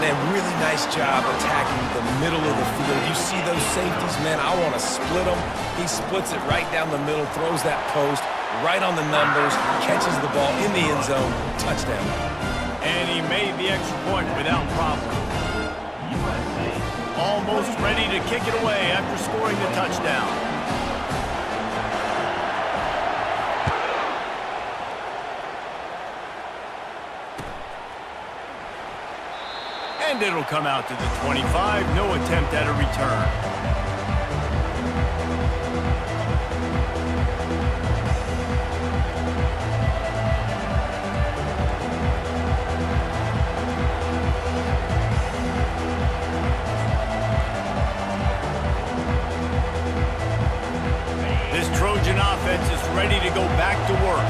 Man, really nice job attacking the middle of the field. You see those safeties, man, I want to split them. He splits it right down the middle, throws that post, right on the numbers, catches the ball in the end zone, touchdown. And he made the extra point without problem. Almost ready to kick it away after scoring the touchdown. And it'll come out to the 25. No attempt at a return. This Trojan offense is ready to go back to work.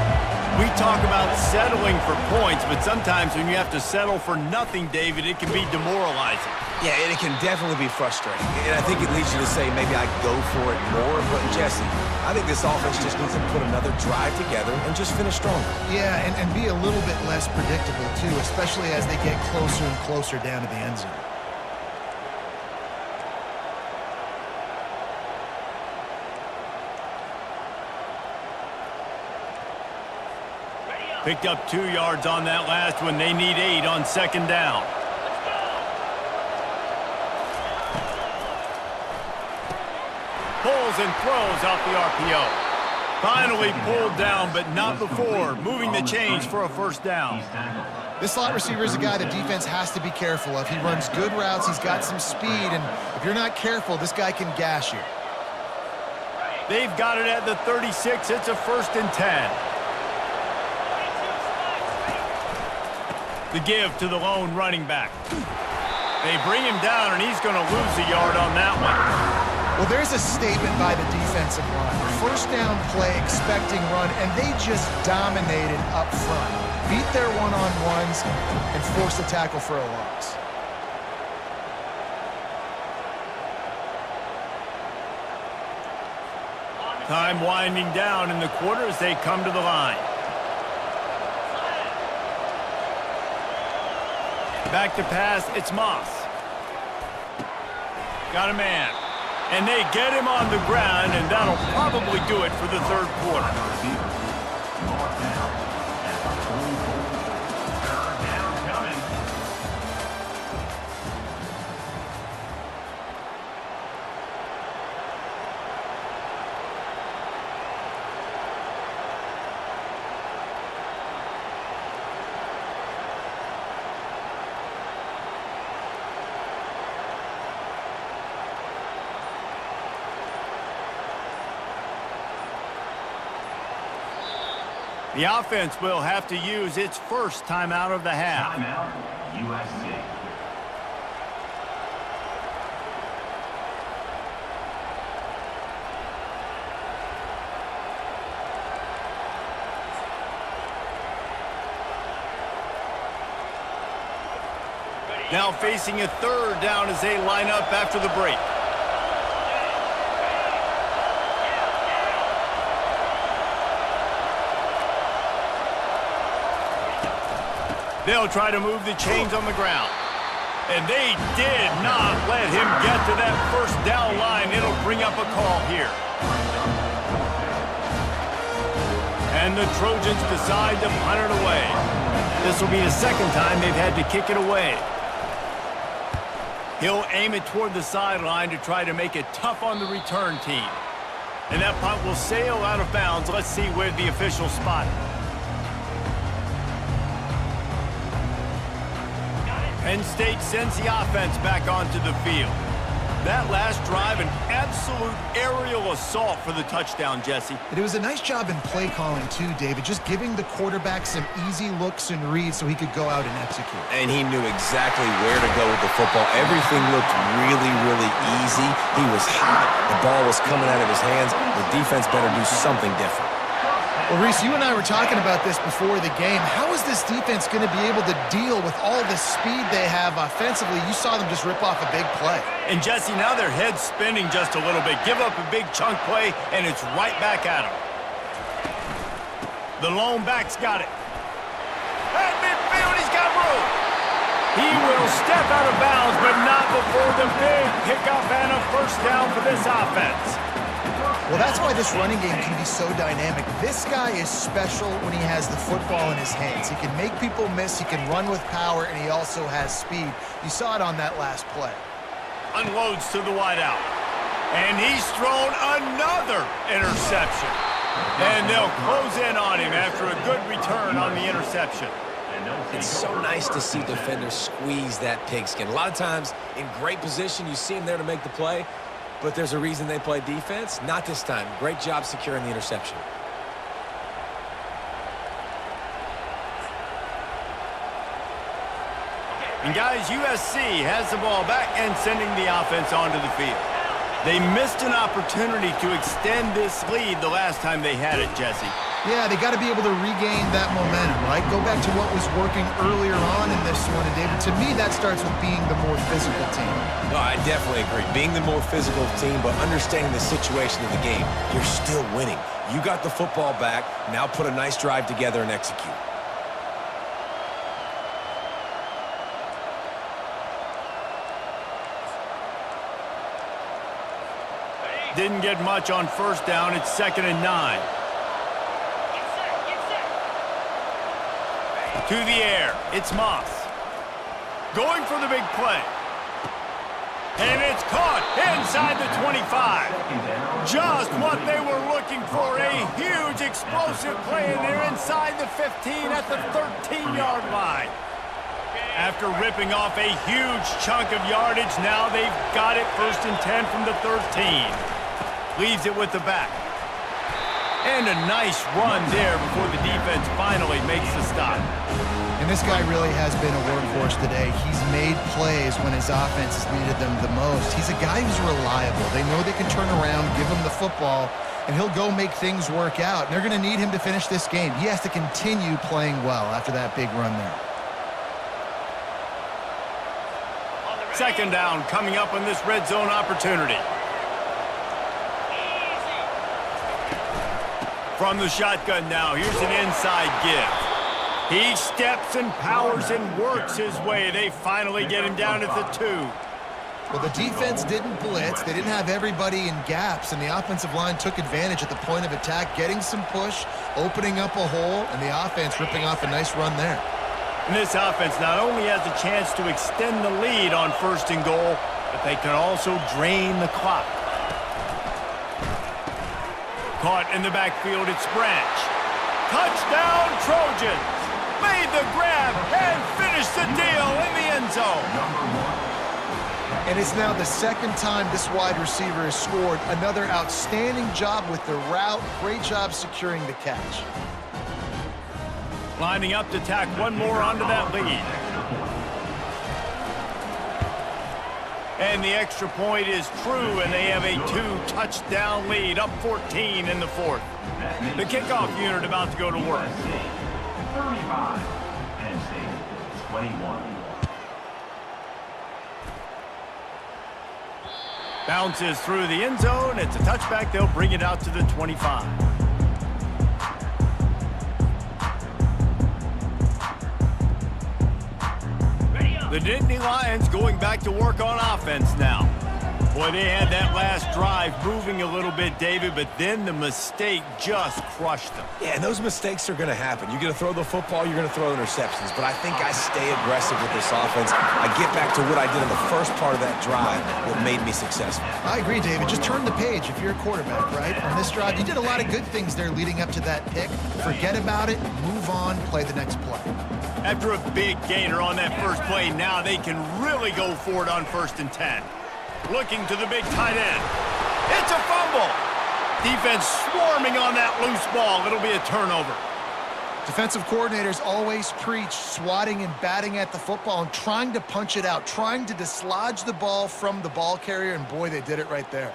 We talk about settling for points, but sometimes when you have to settle for nothing, David, it can be demoralizing. Yeah, and it can definitely be frustrating. And I think it leads you to say, maybe I go for it more. But, Jesse, I think this offense just needs to put another drive together and just finish stronger. Yeah, and be a little bit less predictable, too, especially as they get closer and closer down to the end zone. Picked up 2 yards on that last one. They need 8 on 2nd down. pulls and throws off the RPO. Finally pulled down, but not before moving the chains for a first down. This slot receiver is a guy the defense has to be careful of. He runs good routes, he's got some speed, and if you're not careful, this guy can gash you. They've got it at the 36. It's a 1st and 10. The give to the lone running back. They bring him down, and he's going to lose a yard on that one. Well, there's a statement by the defensive line. First down play, expecting run, and they just dominated up front. Beat their one-on-ones and forced a tackle for a loss. Time winding down in the quarter as they come to the line. Back to pass, it's Moss. Got a man. And they get him on the ground, and that'll probably do it for the 3rd quarter. The offense will have to use its first timeout of the half. Timeout, USC. Now facing a 3rd down as they line up after the break. They'll try to move the chains on the ground. And they did not let him get to that 1st down line. It'll bring up a call here. And the Trojans decide to punt it away. This will be the 2nd time they've had to kick it away. He'll aim it toward the sideline to try to make it tough on the return team. And that punt will sail out of bounds. Let's see where the official spot it. Penn State sends the offense back onto the field. That last drive, an absolute aerial assault for the touchdown, Jesse. It was a nice job in play calling too, David, just giving the quarterback some easy looks and reads so he could go out and execute. And he knew exactly where to go with the football. Everything looked really, really easy. He was hot. The ball was coming out of his hands. The defense better do something different. Well, Reese, you and I were talking about this before the game. How is this defense going to be able to deal with all the speed they have offensively? You saw them just rip off a big play. And, Jesse, now their head's spinning just a little bit. Give up a big chunk play, and it's right back at them. The lone back's got it. At midfield, he's got room. He will step out of bounds, but not before the big pickup and a 1st down for this offense. Well, that's why this running game can be so dynamic. This guy is special when he has the football in his hands. He can make people miss, he can run with power, and he also has speed. You saw it on that last play. Unloads to the wideout. And he's thrown another interception. And they'll close in on him after a good return on the interception. It's so nice to see defenders squeeze that pigskin. A lot of times, in great position, you see him there to make the play, but there's a reason they play defense. Not this time. Great job securing the interception. And guys, USC has the ball back and sending the offense onto the field. They missed an opportunity to extend this lead the last time they had it, Jesse. Yeah, they got to be able to regain that momentum, right? Go back to what was working earlier on in this one. And David, to me, that starts with being the more physical team. No, I definitely agree. Being the more physical team, but understanding the situation of the game. You're still winning. You got the football back. Now put a nice drive together and execute. Didn't get much on 1st down. It's 2nd and 9. To the air, it's Moss. Going for the big play. And it's caught inside the 25. Just what they were looking for, a huge explosive play, and they're inside the 15 at the 13-yard line. After ripping off a huge chunk of yardage, now they've got it 1st and 10 from the 13. Leaves it with the back. And a nice run there before the defense finally makes the stop. And this guy really has been a workhorse today. He's made plays when his offense has needed them the most. He's a guy who's reliable. They know they can turn around, give him the football, and he'll go make things work out. And they're going to need him to finish this game. He has to continue playing well after that big run there. 2nd down coming up on this red zone opportunity. From the shotgun now, here's an inside give. He steps and powers and works his way. They finally get him down at the 2. Well, the defense didn't blitz. They didn't have everybody in gaps, and the offensive line took advantage at the point of attack, getting some push, opening up a hole, and the offense ripping off a nice run there. And this offense not only has a chance to extend the lead on 1st and goal, but they can also drain the clock. Caught in the backfield, it's Branch. Touchdown, Trojans! Made the grab and finished the deal in the end zone. And it's now the 2nd time this wide receiver has scored. Another outstanding job with the route. Great job securing the catch. Lining up to tack one more onto that lead. And the extra point is true, and they have a 2-touchdown lead, up 14 in the 4th. The kickoff unit about to go to work. 35, Penn State 21. Bounces through the end zone. It's a touchback. They'll bring it out to the 25. The Nittany Lions going back to work on offense now. Boy, they had that last drive moving a little bit, David, but then the mistake just crushed them. Yeah, and those mistakes are going to happen. You're going to throw the football, you're going to throw interceptions. But I think I stay aggressive with this offense. I get back to what I did in the first part of that drive that made me successful. I agree, David. Just turn the page if you're a quarterback, right? On this drive, you did a lot of good things there leading up to that pick. Forget about it, move on, play the next play. After a big gainer on that first play, now they can really go for it on 1st and 10. Looking to the big tight end. It's a fumble. Defense swarming on that loose ball. It'll be a turnover. Defensive coordinators always preach swatting and batting at the football and trying to punch it out, trying to dislodge the ball from the ball carrier, and boy, they did it right there.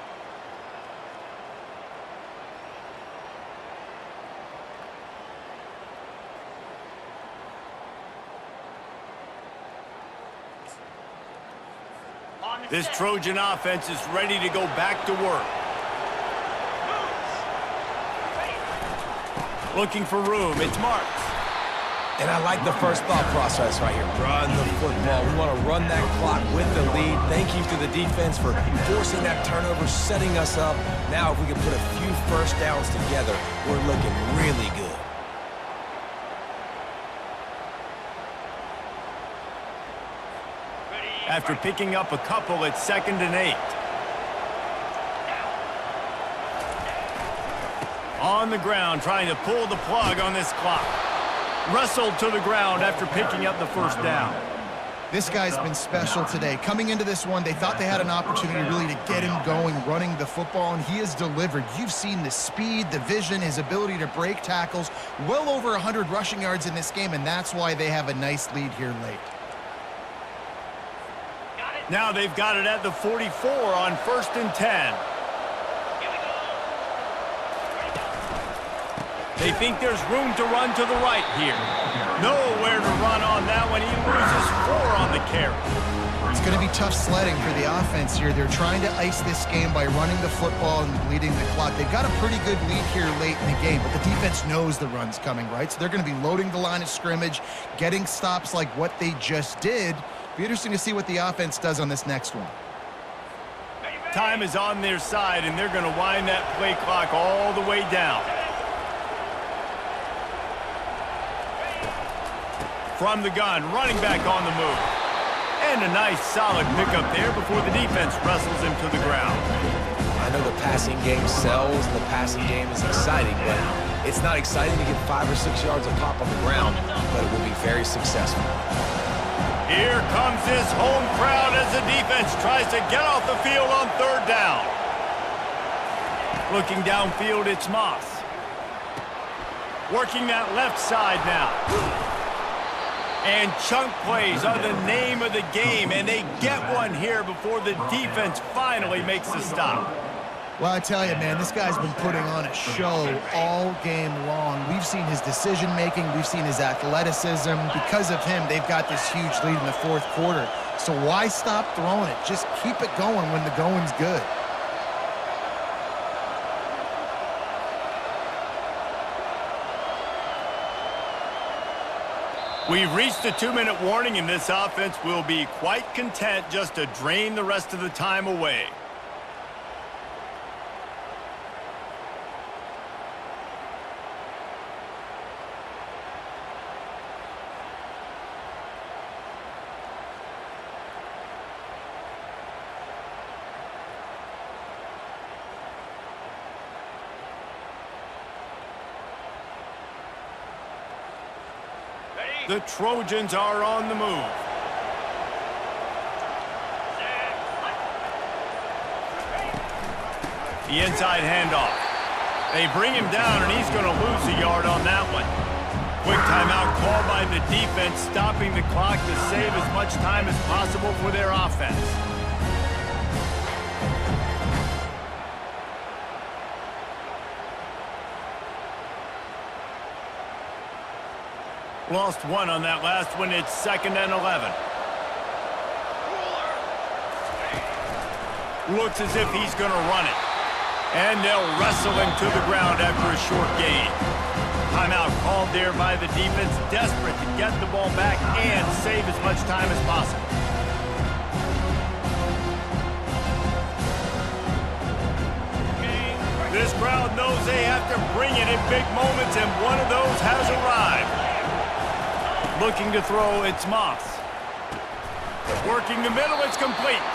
This Trojan offense is ready to go back to work. Looking for room. It's Marks. And I like the first thought process right here. Run the football. We want to run that clock with the lead. Thank you to the defense for forcing that turnover, setting us up. Now if we can put a few first downs together, we're looking really good. After picking up a couple, it's 2nd and 8. On the ground, trying to pull the plug on this clock. Wrestled to the ground after picking up the first down. This guy's been special today. Coming into this one, they thought they had an opportunity really to get him going, running the football, and he has delivered. You've seen the speed, the vision, his ability to break tackles. Well over 100 rushing yards in this game, and that's why they have a nice lead here late. Now they've got it at the 44 on 1st and 10. They think there's room to run to the right here. Nowhere to run on that one. He loses 4 on the carry. It's going to be tough sledding for the offense here. They're trying to ice this game by running the football and bleeding the clock. They've got a pretty good lead here late in the game, but the defense knows the run's coming, right? So they're going to be loading the line of scrimmage, getting stops like what they just did. Be interesting to see what the offense does on this next one. Time is on their side, and they're going to wind that play clock all the way down. From the gun, running back on the move. And a nice solid pickup there before the defense wrestles him to the ground. I know the passing game sells and the passing game is exciting, but it's not exciting to get 5 or 6 yards of pop on the ground, but it will be very successful. Here comes this home crowd as the defense tries to get off the field on 3rd down. Looking downfield, it's Moss. Working that left side now. And chunk plays are the name of the game, and they get one here before the defense finally makes the stop. Well, I tell you, man, this guy's been putting on a show all game long. We've seen his decision-making. We've seen his athleticism. Because of him, they've got this huge lead in the 4th quarter. So why stop throwing it? Just keep it going when the going's good. We've reached the 2-minute warning, and this offense will be quite content just to drain the rest of the time away. The Trojans are on the move. The inside handoff. They bring him down, and he's going to lose a yard on that one. Quick timeout called by the defense, stopping the clock to save as much time as possible for their offense. Lost one on that last one. It's 2nd and 11. Looks as if he's going to run it. And they'll wrestle him to the ground after a short gain. Timeout called there by the defense, desperate to get the ball back and save as much time as possible. This crowd knows they have to bring it in big moments, and one of those has arrived. Looking to throw, it's Moss. Working the middle, it's complete.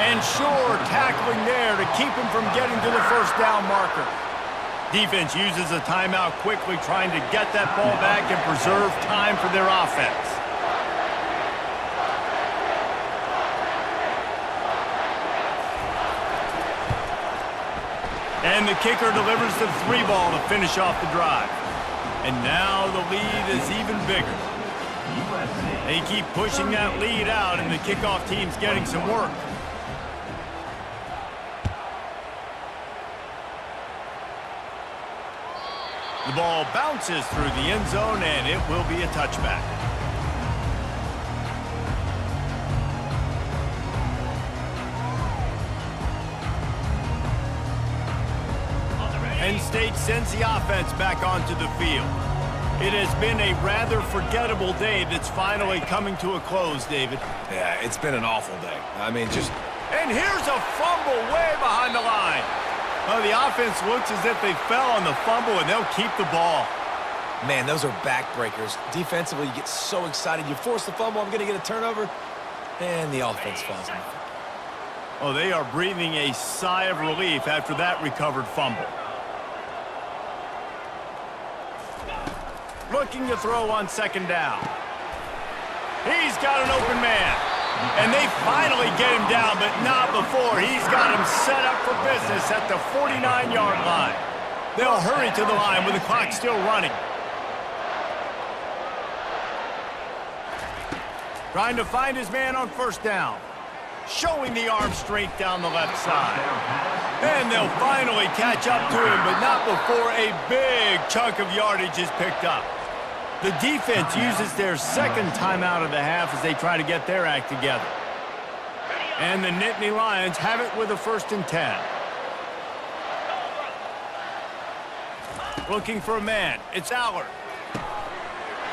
And sure, tackling there to keep him from getting to the 1st down marker. Defense uses a timeout quickly, trying to get that ball back and preserve time for their offense. And the kicker delivers the 3 ball to finish off the drive. And now the lead is even bigger. They keep pushing that lead out, and the kickoff team's getting some work. The ball bounces through the end zone, and it will be a touchback. Penn State sends the offense back onto the field. It has been a rather forgettable day that's finally coming to a close, David. Yeah, it's been an awful day. I mean, just... And here's a fumble way behind the line. Well, the offense looks as if they fell on the fumble, and they'll keep the ball. Man, those are backbreakers. Defensively, you get so excited. You force the fumble, I'm going to get a turnover, and the offense falls on it. Oh, they are breathing a sigh of relief after that recovered fumble. Looking to throw on 2nd down. He's got an open man. And they finally get him down, but not before. He's got him set up for business at the 49-yard line. They'll hurry to the line with the clock still running. Trying to find his man on 1st down. Showing the arm strength down the left side. And they'll finally catch up to him, but not before a big chunk of yardage is picked up. The defense uses their 2nd timeout of the half as they try to get their act together. And the Nittany Lions have it with a 1st and 10. Looking for a man. It's Allard.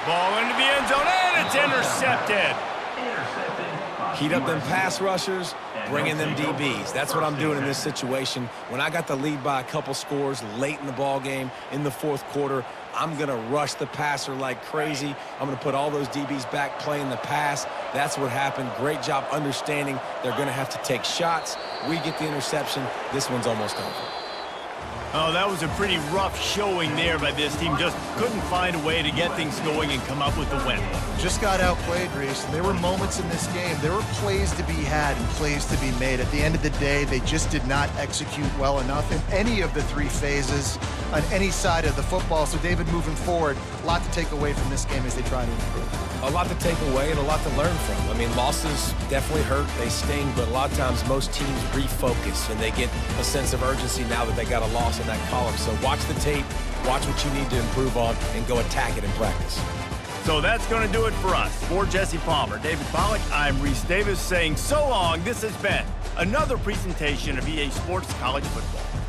Ball into the end zone, and it's intercepted. Intercepted by Heat up them pass rushers, bring in them DBs. That's what I'm doing in this situation. When I got the lead by a couple scores late in the ball game in the fourth quarter, I'm going to rush the passer like crazy. I'm going to put all those DBs back playing the pass. That's what happened. Great job understanding they're going to have to take shots. We get the interception. This one's almost over. Oh, that was a pretty rough showing there by this team. Just couldn't find a way to get things going and come up with the win. Just got outplayed, Reese. There were moments in this game. There were plays to be had and plays to be made. At the end of the day, they just did not execute well enough in any of the three phases on any side of the football. So, David, moving forward, a lot to take away from this game as they try to improve. A lot to take away and a lot to learn from. I mean, losses definitely hurt, they sting, but a lot of times most teams refocus and they get a sense of urgency now that they got a loss in that column. So watch the tape, watch what you need to improve on, and go attack it in practice. So that's going to do it for us. For Jesse Palmer, David Pollack, I'm Reese Davis saying so long. This has been another presentation of EA Sports College Football.